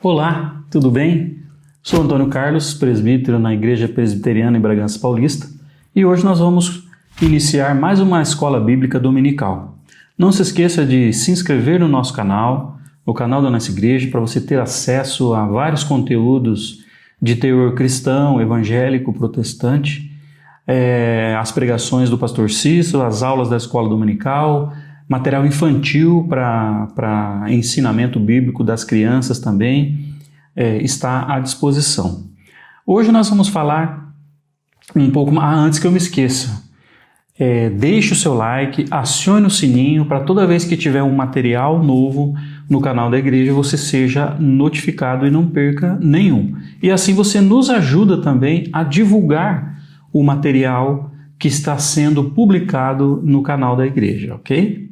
Olá, tudo bem? Sou Antônio Carlos, presbítero na Igreja Presbiteriana em Bragança Paulista, e hoje nós vamos iniciar mais uma escola bíblica dominical. Não se esqueça de se inscrever no nosso canal, no canal da nossa igreja, para você ter acesso a vários conteúdos de teor cristão, evangélico, protestante, as pregações do pastor Cícero, as aulas da escola dominical, material infantil para ensinamento bíblico das crianças também está à disposição. Hoje nós vamos falar um pouco antes que eu me esqueça. Deixe o seu like, acione o sininho para toda vez que tiver um material novo no canal da igreja você seja notificado e não perca nenhum. E assim você nos ajuda também a divulgar o material que está sendo publicado no canal da igreja, ok?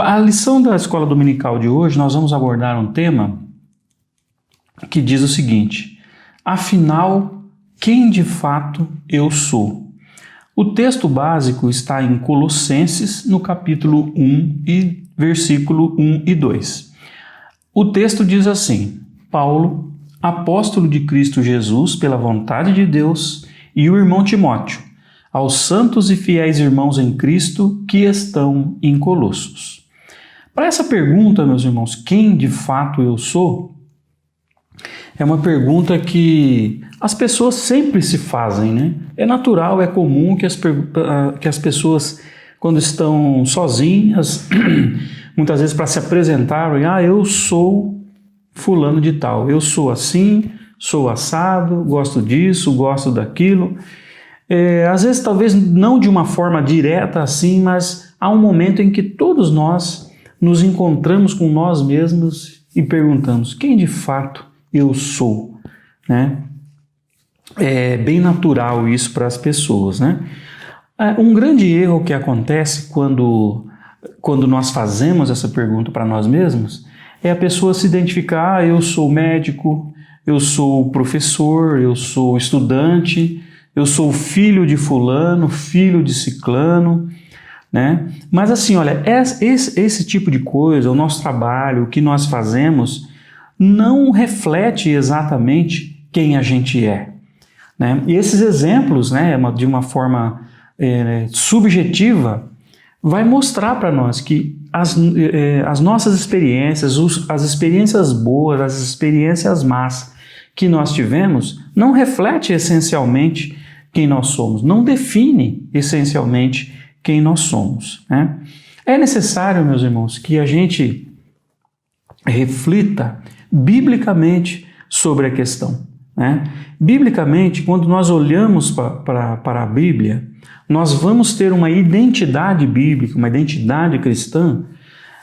A lição da escola dominical de hoje nós vamos abordar um tema que diz o seguinte: afinal, quem de fato eu sou? O texto básico está em Colossenses, no capítulo 1 e versículo 1 e 2. O texto diz assim: Paulo, apóstolo de Cristo Jesus pela vontade de Deus, e o irmão Timóteo, aos santos e fiéis irmãos em Cristo que estão em Colossos. Para essa pergunta, meus irmãos, quem de fato eu sou? É uma pergunta que as pessoas sempre se fazem, né? É natural, é comum que as pessoas, quando estão sozinhas, muitas vezes para se apresentarem, eu sou fulano de tal, eu sou assim, sou assado, gosto disso, gosto daquilo. Às vezes talvez não de uma forma direta assim, mas há um momento em que todos nós nos encontramos com nós mesmos e perguntamos: quem de fato eu sou? Né? É bem natural isso para as pessoas, né? Um grande erro que acontece quando nós fazemos essa pergunta para nós mesmos é a pessoa se identificar: eu sou médico, eu sou professor, eu sou estudante, eu sou filho de fulano, filho de ciclano, né? Mas assim, olha, esse tipo de coisa, o nosso trabalho, o que nós fazemos, não reflete exatamente quem a gente é, né? E esses exemplos, né, de uma forma subjetiva, vai mostrar para nós que as nossas experiências, as experiências boas, as experiências más que nós tivemos, não reflete essencialmente quem nós somos, não define essencialmente quem nós somos, né? É necessário, meus irmãos, que a gente reflita biblicamente sobre a questão, né? Biblicamente, quando nós olhamos para a Bíblia, nós vamos ter uma identidade bíblica, uma identidade cristã,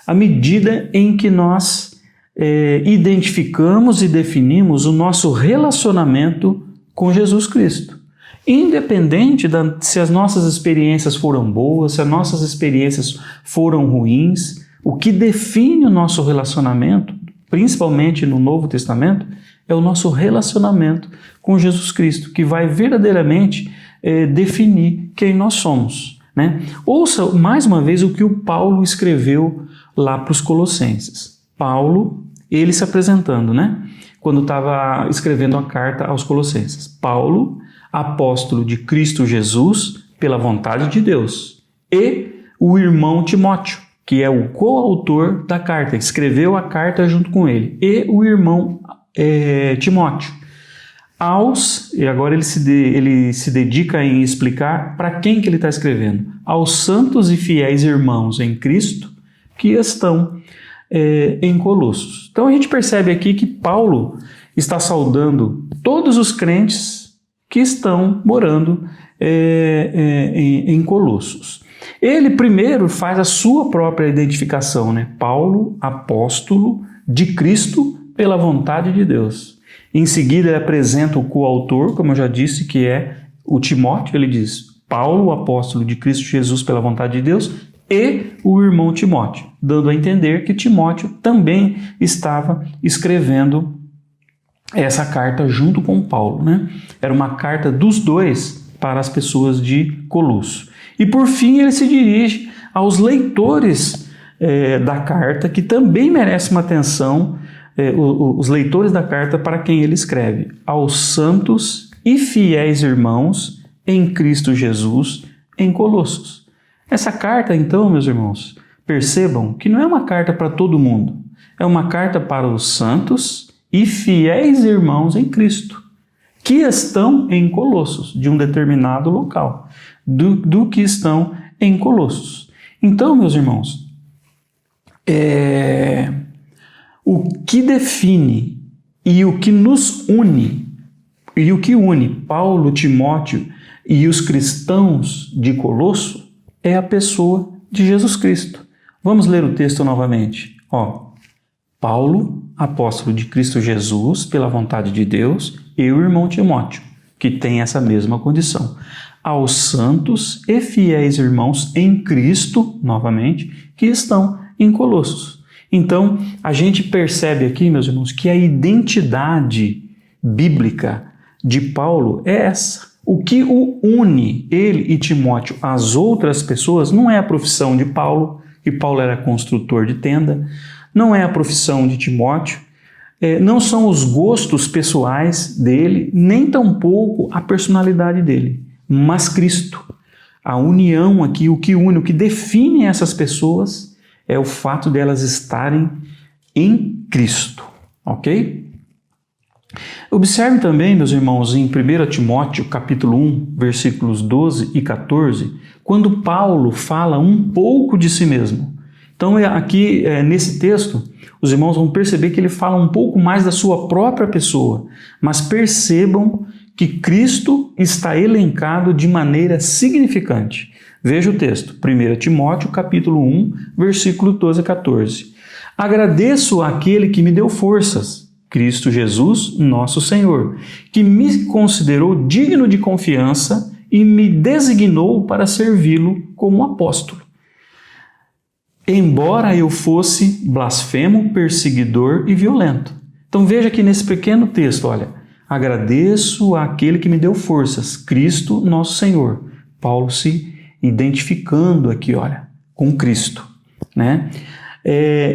à medida em que nós identificamos e definimos o nosso relacionamento com Jesus Cristo. Independente se as nossas experiências foram boas, se as nossas experiências foram ruins, o que define o nosso relacionamento, principalmente no Novo Testamento, é o nosso relacionamento com Jesus Cristo, que vai verdadeiramente definir quem nós somos, né? Ouça mais uma vez o que o Paulo escreveu lá para os Colossenses. Paulo, ele se apresentando, né? Quando estava escrevendo a carta aos Colossenses. Paulo, apóstolo de Cristo Jesus, pela vontade de Deus, e o irmão Timóteo, que é o coautor da carta, escreveu a carta junto com ele, e o irmão Timóteo. E agora ele se dedica em explicar para quem que ele está escrevendo. Aos santos e fiéis irmãos em Cristo que estão em Colossos. Então a gente percebe aqui que Paulo está saudando todos os crentes que estão morando em Colossos. Ele primeiro faz a sua própria identificação, né? Paulo, apóstolo de Cristo pela vontade de Deus. Em seguida ele apresenta o coautor, como eu já disse, que é o Timóteo. Ele diz: Paulo, apóstolo de Cristo Jesus pela vontade de Deus, e o irmão Timóteo, dando a entender que Timóteo também estava escrevendo essa carta junto com Paulo, né? Era uma carta dos dois para as pessoas de Colosso. E por fim ele se dirige aos leitores da carta, que também merece uma atenção os leitores da carta para quem ele escreve: aos santos e fiéis irmãos em Cristo Jesus, em Colossos. Essa carta, então, meus irmãos, percebam que não é uma carta para todo mundo, é uma carta para os santos e fiéis irmãos em Cristo, que estão em Colossos, de um determinado local, do que estão em Colossos. Então, meus irmãos, o que define e o que nos une, e o que une Paulo, Timóteo e os cristãos de Colosso é a pessoa de Jesus Cristo. Vamos ler o texto novamente. Paulo, apóstolo de Cristo Jesus, pela vontade de Deus, e o irmão Timóteo, que tem essa mesma condição. Aos santos e fiéis irmãos em Cristo, novamente, que estão em Colossos. Então, a gente percebe aqui, meus irmãos, que a identidade bíblica de Paulo é essa. O que o une, ele e Timóteo, às outras pessoas, não é a profissão de Paulo, que Paulo era construtor de tenda, não é a profissão de Timóteo, não são os gostos pessoais dele, nem tampouco a personalidade dele, mas Cristo. A união aqui, o que une, o que define essas pessoas é o fato de elas estarem em Cristo, ok? Observe também, meus irmãos, em 1 Timóteo, capítulo 1, versículos 12 e 14, quando Paulo fala um pouco de si mesmo. Então, aqui, nesse texto, os irmãos vão perceber que ele fala um pouco mais da sua própria pessoa, mas percebam que Cristo está elencado de maneira significante. Veja o texto, 1 Timóteo, capítulo 1, versículo 12 e 14. Agradeço àquele que me deu forças, Cristo Jesus, nosso Senhor, que me considerou digno de confiança e me designou para servi-lo como apóstolo. Embora eu fosse blasfemo, perseguidor e violento. Então veja aqui nesse pequeno texto, olha, agradeço àquele que me deu forças, Cristo, nosso Senhor. Paulo se identificando aqui, olha, com Cristo, né?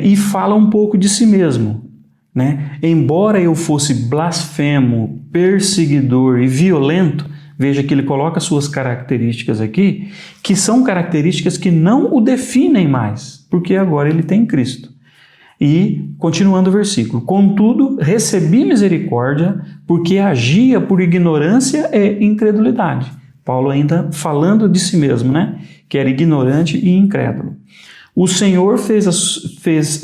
E fala um pouco de si mesmo, né? Embora eu fosse blasfemo, perseguidor e violento, veja que ele coloca suas características aqui, que são características que não o definem mais, porque agora ele tem Cristo. E, continuando o versículo, contudo, recebi misericórdia, porque agia por ignorância e incredulidade. Paulo ainda falando de si mesmo, né? Que era ignorante e incrédulo. O Senhor fez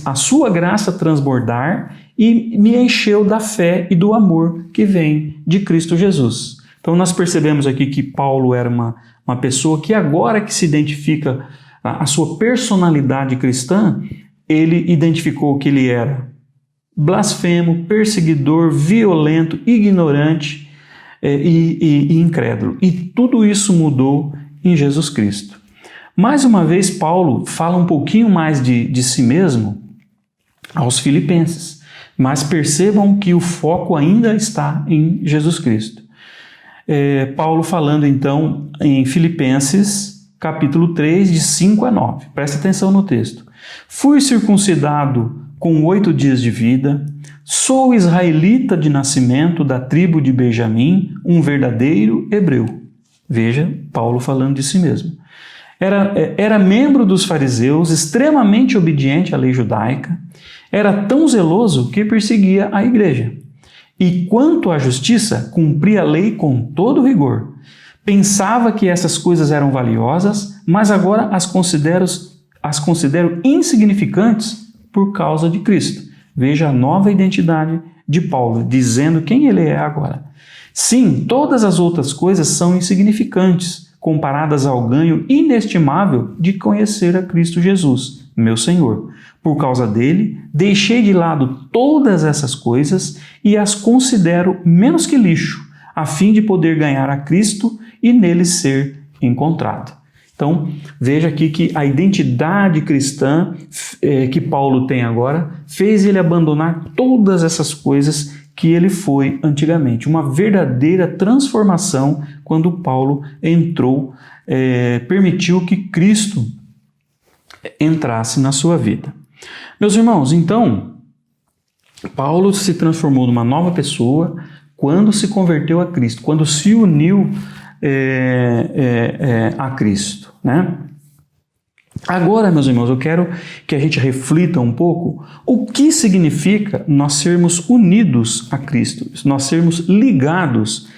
a sua graça transbordar e me encheu da fé e do amor que vem de Cristo Jesus. Então nós percebemos aqui que Paulo era uma pessoa que agora que se identifica a sua personalidade cristã, ele identificou que ele era blasfemo, perseguidor, violento, ignorante e incrédulo. E tudo isso mudou em Jesus Cristo. Mais uma vez, Paulo fala um pouquinho mais de si mesmo aos filipenses, mas percebam que o foco ainda está em Jesus Cristo. Paulo falando então em Filipenses, capítulo 3, de 5 a 9. Presta atenção no texto. Fui circuncidado com 8 dias de vida, sou israelita de nascimento da tribo de Benjamim, um verdadeiro hebreu. Veja, Paulo falando de si mesmo. Era membro dos fariseus, extremamente obediente à lei judaica, era tão zeloso que perseguia a igreja. E quanto à justiça, cumpria a lei com todo rigor. Pensava que essas coisas eram valiosas, mas agora as considero insignificantes por causa de Cristo. Veja a nova identidade de Paulo, dizendo quem ele é agora. Sim, todas as outras coisas são insignificantes, comparadas ao ganho inestimável de conhecer a Cristo Jesus, meu Senhor. Por causa dele, deixei de lado todas essas coisas e as considero menos que lixo, a fim de poder ganhar a Cristo e nele ser encontrado. Então, veja aqui que a identidade cristã que Paulo tem agora fez ele abandonar todas essas coisas que ele foi antigamente. Uma verdadeira transformação quando Paulo entrou, permitiu que Cristo entrasse na sua vida. Meus irmãos, então, Paulo se transformou numa nova pessoa quando se converteu a Cristo, quando se uniu a Cristo, né? Agora, meus irmãos, eu quero que a gente reflita um pouco o que significa nós sermos unidos a Cristo, nós sermos ligados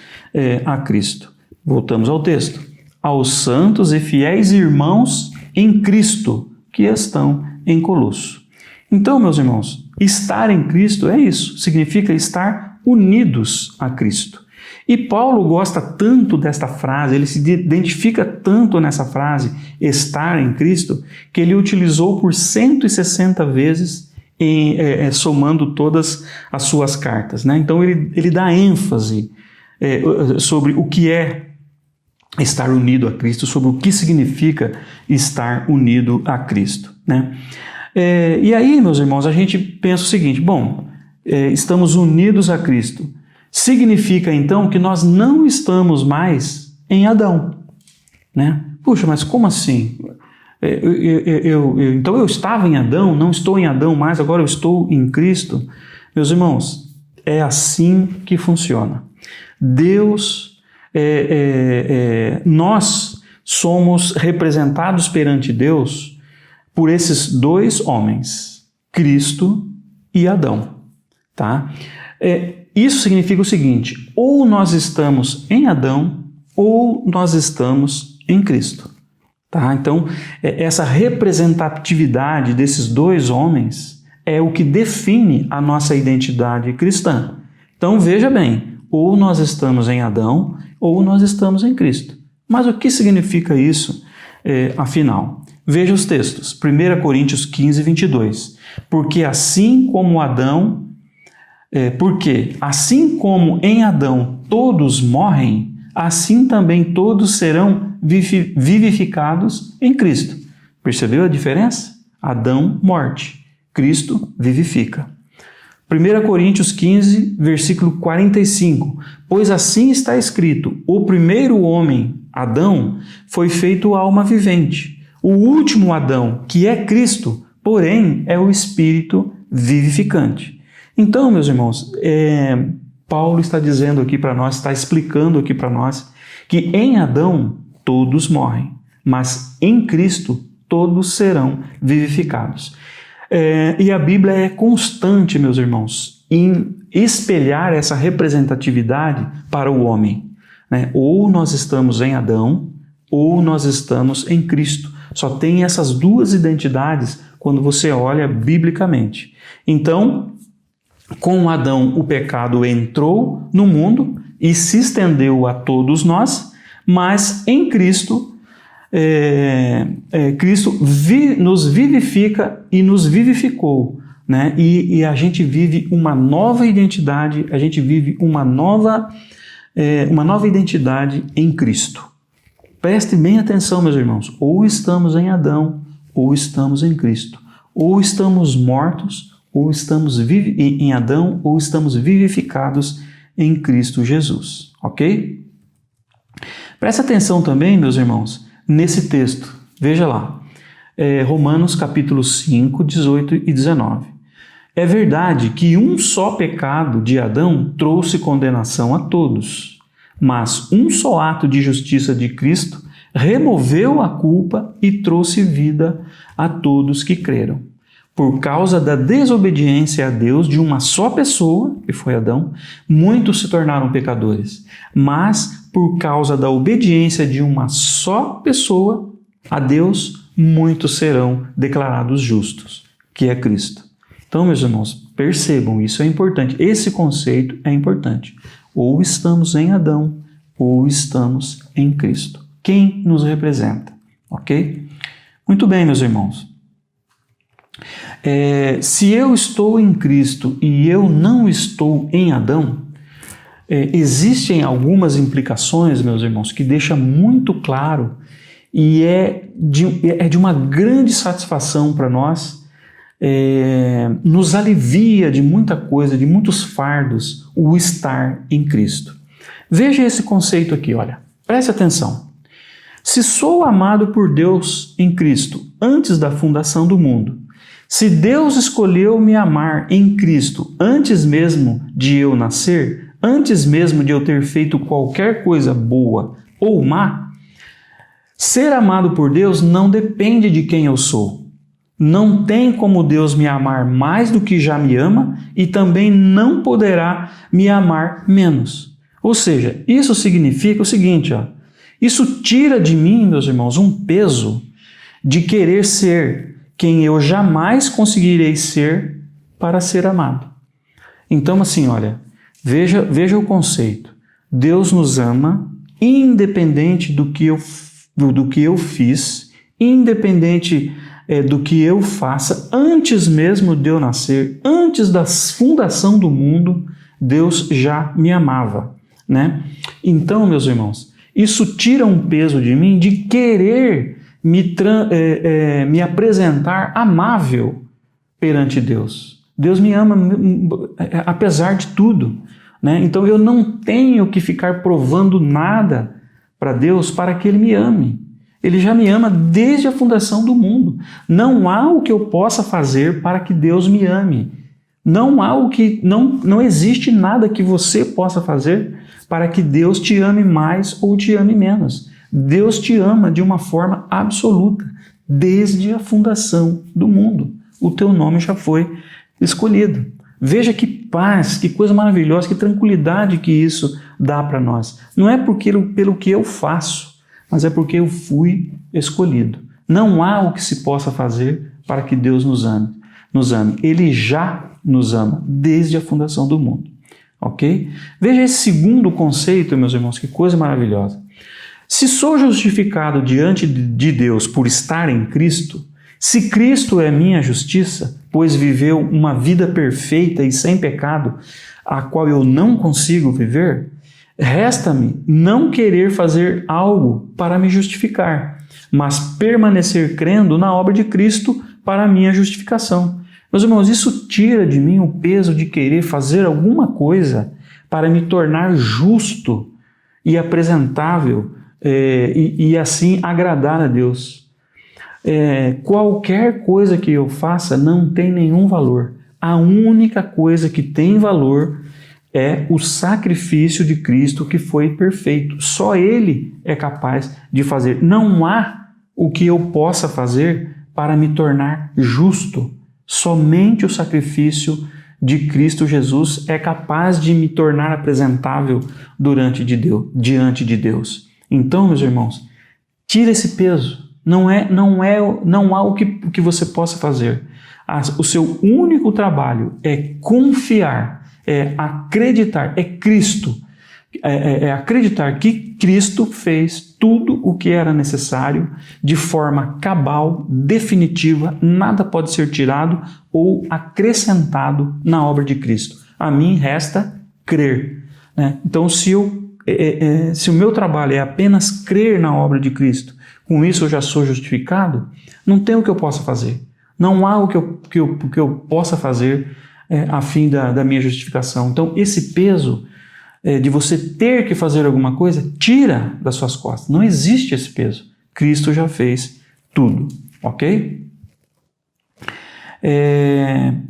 a Cristo. Voltamos ao texto. Aos santos e fiéis irmãos em Cristo que estão em Colosso. Então, meus irmãos, estar em Cristo é isso, significa estar unidos a Cristo. E Paulo gosta tanto desta frase, ele se identifica tanto nessa frase, estar em Cristo, que ele utilizou por 160 vezes, somando todas as suas cartas, né? Então ele dá ênfase sobre o que é estar unido a Cristo, sobre o que significa estar unido a Cristo, né? E aí, meus irmãos, a gente pensa o seguinte, estamos unidos a Cristo. Significa, então, que nós não estamos mais em Adão, né? Puxa, mas como assim? Então eu estava em Adão, não estou em Adão mais, agora eu estou em Cristo. Meus irmãos, é assim que funciona. Deus, nós somos representados perante Deus por esses dois homens, Cristo e Adão, tá? Isso significa o seguinte, ou nós estamos em Adão, ou nós estamos em Cristo. Tá? Então, essa representatividade desses dois homens é o que define a nossa identidade cristã. Então, veja bem, ou nós estamos em Adão, ou nós estamos em Cristo. Mas o que significa isso, afinal? Veja os textos, 1 Coríntios 15, 22. Porque assim como em Adão todos morrem, assim também todos serão vivificados em Cristo. Percebeu a diferença? Adão, morte. Cristo, vivifica. 1 Coríntios 15, versículo 45. Pois assim está escrito, o primeiro homem, Adão, foi feito alma vivente. O último Adão, que é Cristo, porém, é o Espírito vivificante. Então, meus irmãos, Paulo está dizendo aqui para nós, está explicando aqui para nós, que em Adão todos morrem, mas em Cristo todos serão vivificados. E a Bíblia é constante, meus irmãos, em espelhar essa representatividade para o homem, né? Ou nós estamos em Adão, ou nós estamos em Cristo. Só tem essas duas identidades quando você olha biblicamente. Então, com Adão, o pecado entrou no mundo e se estendeu a todos nós, mas em Cristo, Cristo nos vivifica e nos vivificou, né? E a gente vive uma nova identidade, a gente vive uma nova identidade em Cristo. Preste bem atenção, meus irmãos, ou estamos em Adão, ou estamos em Cristo, ou estamos mortos, ou estamos em Adão, ou estamos vivificados em Cristo Jesus, ok? Presta atenção também, meus irmãos, nesse texto. Veja lá, Romanos capítulo 5, 18 e 19. É verdade que um só pecado de Adão trouxe condenação a todos, mas um só ato de justiça de Cristo removeu a culpa e trouxe vida a todos que creram. Por causa da desobediência a Deus de uma só pessoa, que foi Adão, muitos se tornaram pecadores. Mas, por causa da obediência de uma só pessoa a Deus, muitos serão declarados justos, que é Cristo. Então, meus irmãos, percebam, isso é importante. Esse conceito é importante. Ou estamos em Adão, ou estamos em Cristo. Quem nos representa? Ok? Muito bem, meus irmãos. Se eu estou em Cristo e eu não estou em Adão, existem algumas implicações, meus irmãos, que deixam muito claro e é de uma grande satisfação para nós, nos alivia de muita coisa, de muitos fardos, o estar em Cristo. Veja esse conceito aqui, olha, preste atenção. Se sou amado por Deus em Cristo antes da fundação do mundo, Se Deus escolheu me amar em Cristo antes mesmo de eu nascer, antes mesmo de eu ter feito qualquer coisa boa ou má, ser amado por Deus não depende de quem eu sou. Não tem como Deus me amar mais do que já me ama e também não poderá me amar menos. Ou seja, isso significa o seguinte, isso tira de mim, meus irmãos, um peso de querer ser quem eu jamais conseguirei ser para ser amado. Então, assim, olha, veja o conceito. Deus nos ama independente do que eu fiz, independente do que eu faça, antes mesmo de eu nascer, antes da fundação do mundo, Deus já me amava, né? Então, meus irmãos, isso tira um peso de mim de querer me apresentar amável perante Deus. Deus me ama apesar de tudo, né? Então eu não tenho que ficar provando nada para Deus para que Ele me ame. Ele já me ama desde a fundação do mundo. Não há o que eu possa fazer para que Deus me ame. Não existe nada que você possa fazer para que Deus te ame mais ou te ame menos. Deus te ama de uma forma absoluta, desde a fundação do mundo. O teu nome já foi escolhido. Veja que paz, que coisa maravilhosa, que tranquilidade que isso dá para nós. Não é pelo que eu faço, mas é porque eu fui escolhido. Não há o que se possa fazer para que Deus nos ame. Ele já nos ama desde a fundação do mundo. Ok? Veja esse segundo conceito, meus irmãos, que coisa maravilhosa. Se sou justificado diante de Deus por estar em Cristo, se Cristo é minha justiça, pois viveu uma vida perfeita e sem pecado, a qual eu não consigo viver, resta-me não querer fazer algo para me justificar, mas permanecer crendo na obra de Cristo para a minha justificação. Meus irmãos, isso tira de mim o peso de querer fazer alguma coisa para me tornar justo e apresentável e assim agradar a Deus. Qualquer coisa que eu faça não tem nenhum valor. A única coisa que tem valor é o sacrifício de Cristo que foi perfeito. Só Ele é capaz de fazer. Não há o que eu possa fazer para me tornar justo. Somente o sacrifício de Cristo Jesus é capaz de me tornar apresentável diante de Deus. Então, meus irmãos, tira esse peso. Não há o que você possa fazer. O seu único trabalho é confiar, é acreditar, é Cristo. É acreditar que Cristo fez tudo o que era necessário de forma cabal, definitiva, nada pode ser tirado ou acrescentado na obra de Cristo. A mim resta crer, né? Então, se o meu trabalho é apenas crer na obra de Cristo, com isso eu já sou justificado, não tem o que eu possa fazer. Não há o que eu possa fazer a fim da minha justificação. Então, esse peso de você ter que fazer alguma coisa, tira das suas costas. Não existe esse peso. Cristo já fez tudo, ok?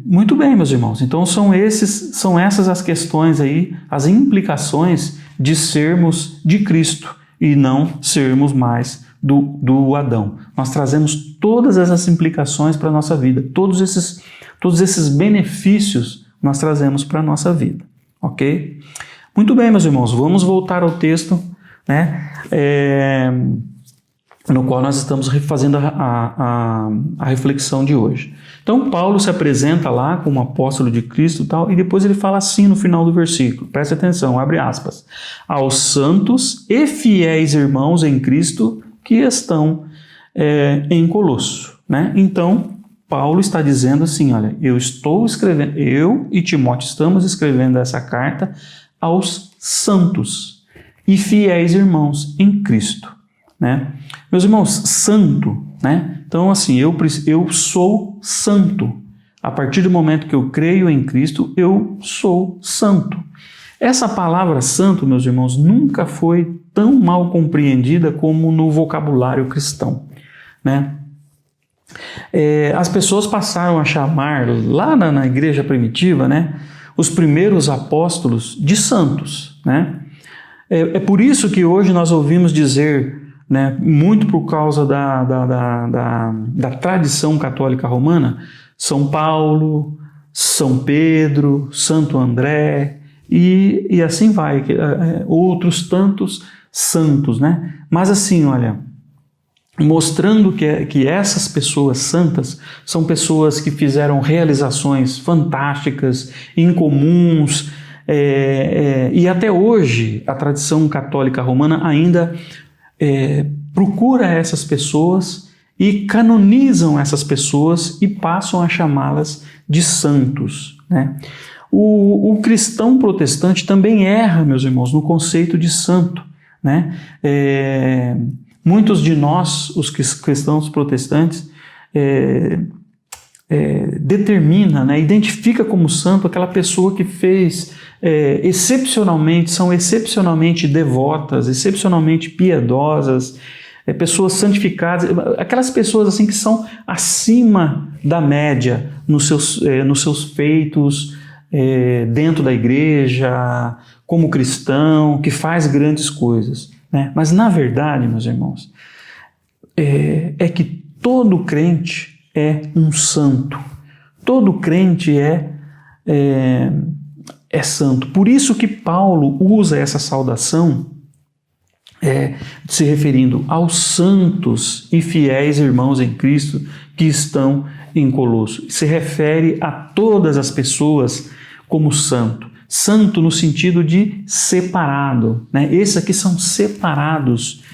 Muito bem, meus irmãos. Então são essas as questões aí, as implicações de sermos de Cristo e não sermos mais do Adão. Nós trazemos todas essas implicações para a nossa vida. Todos esses benefícios nós trazemos para a nossa vida, ok? Muito bem, meus irmãos, vamos voltar ao texto, né, no qual nós estamos fazendo a reflexão de hoje. Então, Paulo se apresenta lá como apóstolo de Cristo e depois ele fala assim no final do versículo, preste atenção, abre aspas, aos santos e fiéis irmãos em Cristo que estão em Colosso, né? Então, Paulo está dizendo assim, olha, eu e Timóteo estamos escrevendo essa carta aos santos e fiéis irmãos em Cristo, né? Meus irmãos, santo, né? Então, assim, eu sou santo. A partir do momento que eu creio em Cristo, eu sou santo. Essa palavra santo, meus irmãos, nunca foi tão mal compreendida como no vocabulário cristão, né? As pessoas passaram a chamar, lá na igreja primitiva, né, os primeiros apóstolos de santos, né? É por isso que hoje nós ouvimos dizer, né, muito por causa da tradição católica romana, São Paulo, São Pedro, Santo André e assim vai, outros tantos santos, né? Mas assim, olha, mostrando que essas pessoas santas são pessoas que fizeram realizações fantásticas, incomuns, e até hoje a tradição católica romana ainda procura essas pessoas e canonizam essas pessoas e passam a chamá-las de santos, né? O cristão protestante também erra, meus irmãos, no conceito de santo, né? Muitos de nós, os cristãos protestantes, determina, né, identifica como santo aquela pessoa que fez são excepcionalmente devotas, excepcionalmente piedosas, pessoas santificadas, aquelas pessoas assim que são acima da média nos seus feitos dentro da igreja, como cristão, que faz grandes coisas, né? Mas na verdade, meus irmãos, é que todo crente é um santo. Todo crente é santo. Por isso que Paulo usa essa saudação se referindo aos santos e fiéis irmãos em Cristo que estão em Colosso. Se refere a todas as pessoas como santo. Santo no sentido de separado, né? Esses aqui são separados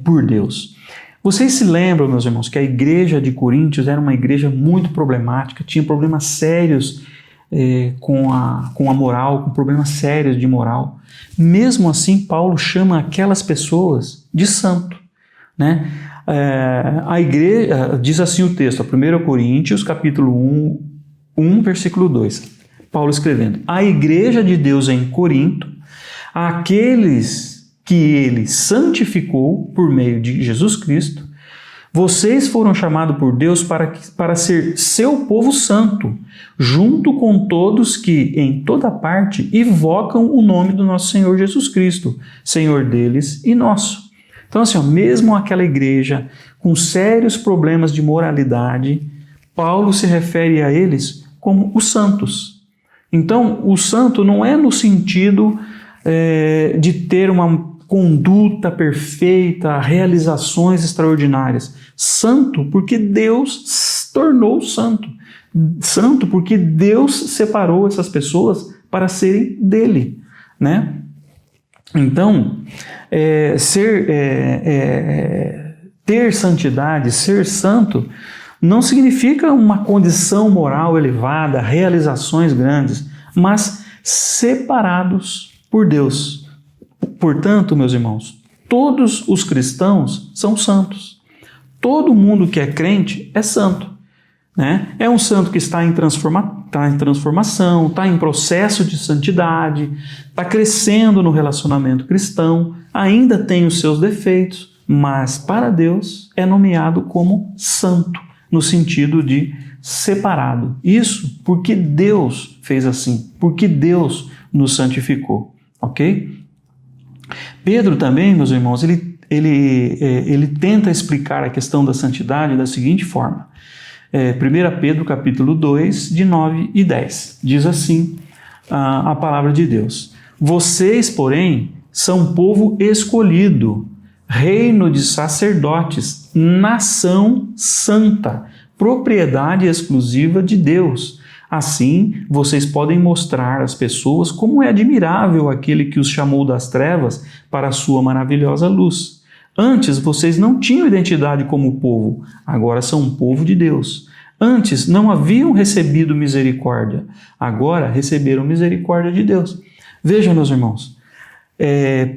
por Deus. Vocês se lembram, meus irmãos, que a igreja de Coríntios era uma igreja muito problemática, tinha problemas sérios com a moral, com problemas sérios de moral. Mesmo assim, Paulo chama aquelas pessoas de santo, né? A igreja, diz assim o texto, 1 Coríntios, capítulo 1, versículo 2. Paulo escrevendo: a igreja de Deus em Corinto, aqueles que ele santificou por meio de Jesus Cristo, vocês foram chamados por Deus para ser seu povo santo, junto com todos que em toda parte invocam o nome do nosso Senhor Jesus Cristo, Senhor deles e nosso. Então assim, mesmo aquela igreja com sérios problemas de moralidade, Paulo se refere a eles como os santos. Então, o santo não é no sentido de ter uma conduta perfeita, realizações extraordinárias. Santo porque Deus tornou santo. Santo porque Deus separou essas pessoas para serem dele, né? Então, ter santidade, ser santo, não significa uma condição moral elevada, realizações grandes, mas separados por Deus. Portanto, meus irmãos, todos os cristãos são santos. Todo mundo que é crente é santo, né? É um santo que está em transformação, está em processo de santidade, está crescendo no relacionamento cristão, ainda tem os seus defeitos, mas para Deus é nomeado como santo, no sentido de separado. Isso porque Deus fez assim, porque Deus nos santificou, ok? Pedro também, meus irmãos, ele tenta explicar a questão da santidade da seguinte forma. 1 Pedro capítulo 2, de 9 e 10. Diz assim a palavra de Deus: vocês, porém, são povo escolhido, reino de sacerdotes, nação santa, propriedade exclusiva de Deus. Assim, vocês podem mostrar às pessoas como é admirável aquele que os chamou das trevas para a sua maravilhosa luz. Antes, vocês não tinham identidade como povo, agora são um povo de Deus. Antes, não haviam recebido misericórdia, agora receberam misericórdia de Deus. Vejam, meus irmãos,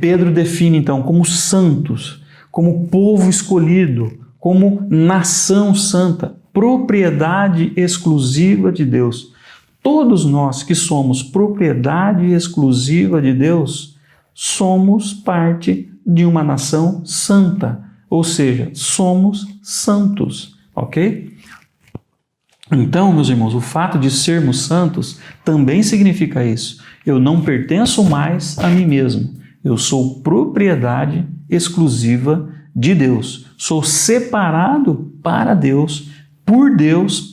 Pedro define então como santos, como povo escolhido, como nação santa, propriedade exclusiva de Deus. Todos nós que somos propriedade exclusiva de Deus, somos parte de uma nação santa, ou seja, somos santos, ok? Então, meus irmãos, o fato de sermos santos também significa isso. Eu não pertenço mais a mim mesmo. Eu sou propriedade exclusiva de Deus. Sou separado para Deus, por Deus,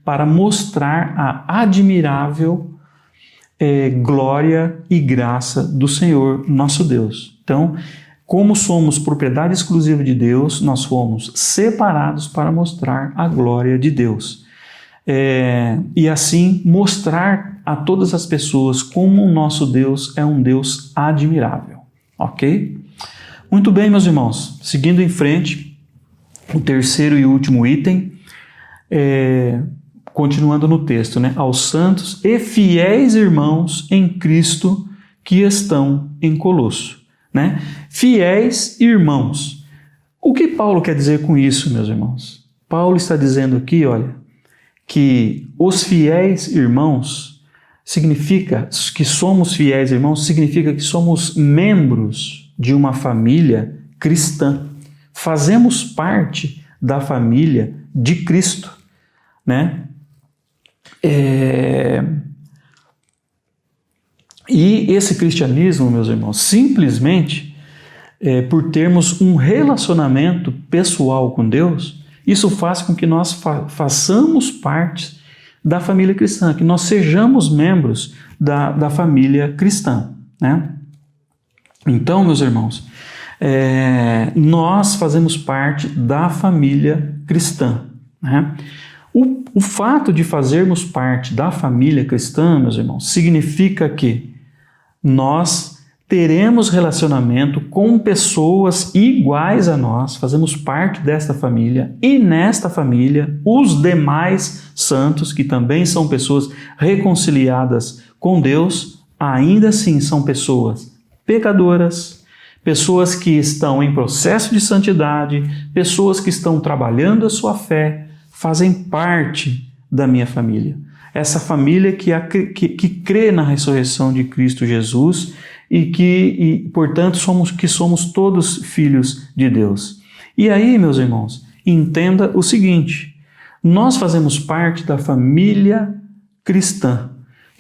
para mostrar a admirável glória e graça do Senhor, nosso Deus. Então, como somos propriedade exclusiva de Deus, nós fomos separados para mostrar a glória de Deus. E assim mostrar a todas as pessoas como o nosso Deus é um Deus admirável. Ok? Muito bem, meus irmãos. Seguindo em frente, o terceiro e último item, continuando no texto, né? Aos santos e fiéis irmãos em Cristo que estão em Colosso. Né? Fiéis irmãos. O que Paulo quer dizer com isso, meus irmãos? Paulo está dizendo aqui, olha, que os fiéis irmãos significa que somos fiéis irmãos, significa que somos membros de uma família cristã. Fazemos parte da família de Cristo, né? E esse cristianismo, meus irmãos, simplesmente por termos um relacionamento pessoal com Deus, isso faz com que nós façamos parte da família cristã, que nós sejamos membros da família cristã, né? Então, meus irmãos, nós fazemos parte da família cristã, né? O fato de fazermos parte da família cristã, meus irmãos, significa que nós teremos relacionamento com pessoas iguais a nós, fazemos parte desta família, e nesta família, os demais santos, que também são pessoas reconciliadas com Deus, ainda assim são pessoas pecadoras, pessoas que estão em processo de santidade, pessoas que estão trabalhando a sua fé, fazem parte da minha família. Essa família que crê na ressurreição de Cristo Jesus e portanto, somos todos filhos de Deus. E aí, meus irmãos, entenda o seguinte, nós fazemos parte da família cristã,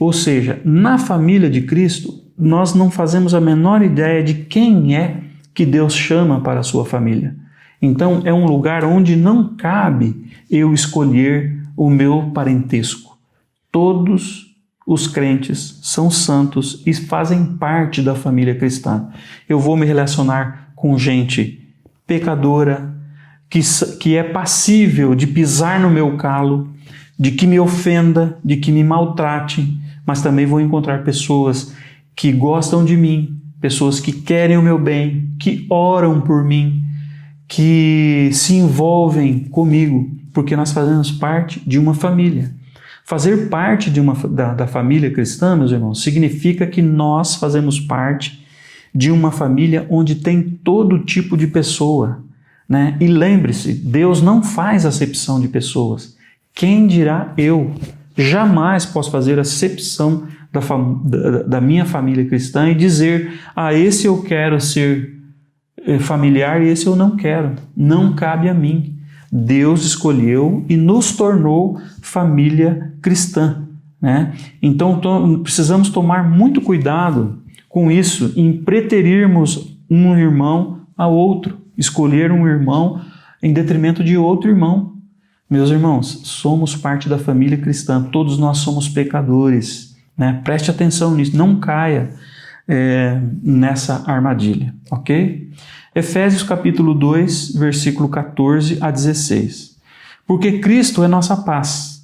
ou seja, na família de Cristo, nós não fazemos a menor ideia de quem é que Deus chama para a sua família. Então, é um lugar onde não cabe eu escolher o meu parentesco. Todos os crentes são santos e fazem parte da família cristã. Eu vou me relacionar com gente pecadora, que é passível de pisar no meu calo, de que me ofenda, de que me maltrate, mas também vou encontrar pessoas que gostam de mim, pessoas que querem o meu bem, que oram por mim, que se envolvem comigo, porque nós fazemos parte de uma família. Fazer parte da família cristã, meus irmãos, significa que nós fazemos parte de uma família onde tem todo tipo de pessoa, né? E lembre-se, Deus não faz acepção de pessoas. Quem dirá eu? Jamais posso fazer acepção da minha família cristã e dizer, esse eu quero ser familiar e esse eu não quero. Não cabe a mim. Deus escolheu e nos tornou família cristã, né? Então precisamos tomar muito cuidado com isso, em preterirmos um irmão a outro, escolher um irmão em detrimento de outro irmão. Meus irmãos, somos parte da família cristã, todos nós somos pecadores, né? Preste atenção nisso, não caia nessa armadilha, ok? Efésios capítulo 2, versículo 14 a 16. Porque Cristo é nossa paz.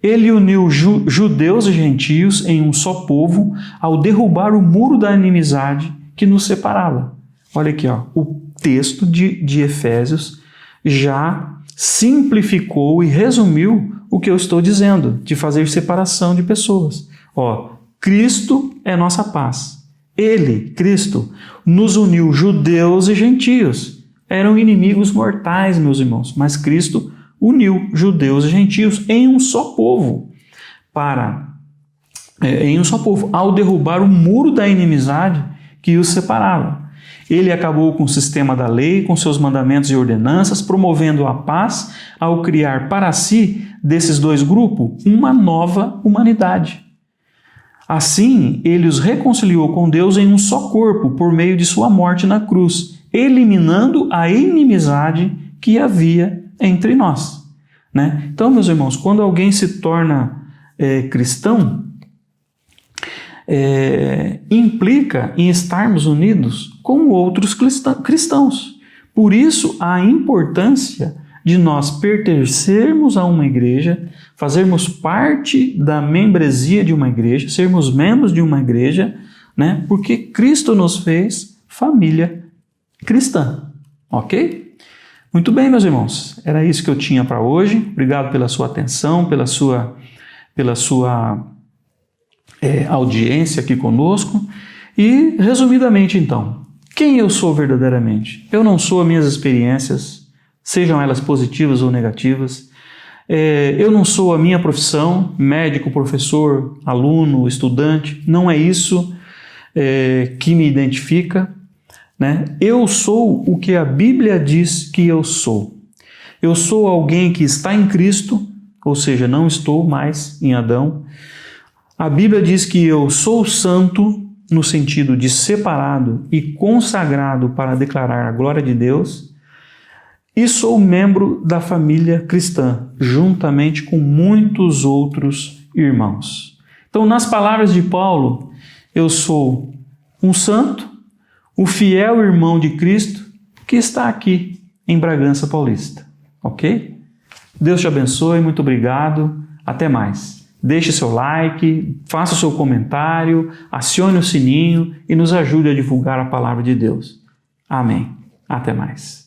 Ele uniu judeus e gentios em um só povo ao derrubar o muro da inimizade que nos separava. Olha aqui, o texto de Efésios já simplificou e resumiu o que eu estou dizendo, de fazer separação de pessoas. Cristo é nossa paz. Ele, Cristo, nos uniu judeus e gentios. Eram inimigos mortais, meus irmãos, mas Cristo uniu judeus e gentios em um só povo, ao derrubar o muro da inimizade que os separava. Ele acabou com o sistema da lei, com seus mandamentos e ordenanças, promovendo a paz ao criar para si, desses dois grupos, uma nova humanidade. Assim, ele os reconciliou com Deus em um só corpo, por meio de sua morte na cruz, eliminando a inimizade que havia entre nós. Né? Então, meus irmãos, quando alguém se torna cristão, implica em estarmos unidos com outros cristãos. Por isso, a importância de nós pertencermos a uma igreja, fazermos parte da membresia de uma igreja, sermos membros de uma igreja, né? Porque Cristo nos fez família cristã, ok? Muito bem, meus irmãos, era isso que eu tinha para hoje. Obrigado pela sua atenção, pela sua audiência aqui conosco. E, resumidamente, então, quem eu sou verdadeiramente? Eu não sou as minhas experiências, sejam elas positivas ou negativas. Eu não sou a minha profissão, médico, professor, aluno, estudante. Não é isso que me identifica. Né? Eu sou o que a Bíblia diz que eu sou. Eu sou alguém que está em Cristo, ou seja, não estou mais em Adão. A Bíblia diz que eu sou santo, no sentido de separado e consagrado para declarar a glória de Deus, e sou membro da família cristã, juntamente com muitos outros irmãos. Então, nas palavras de Paulo, eu sou um santo, o fiel irmão de Cristo que está aqui em Bragança Paulista. Ok? Deus te abençoe, muito obrigado, até mais. Deixe seu like, faça o seu comentário, acione o sininho e nos ajude a divulgar a palavra de Deus. Amém. Até mais.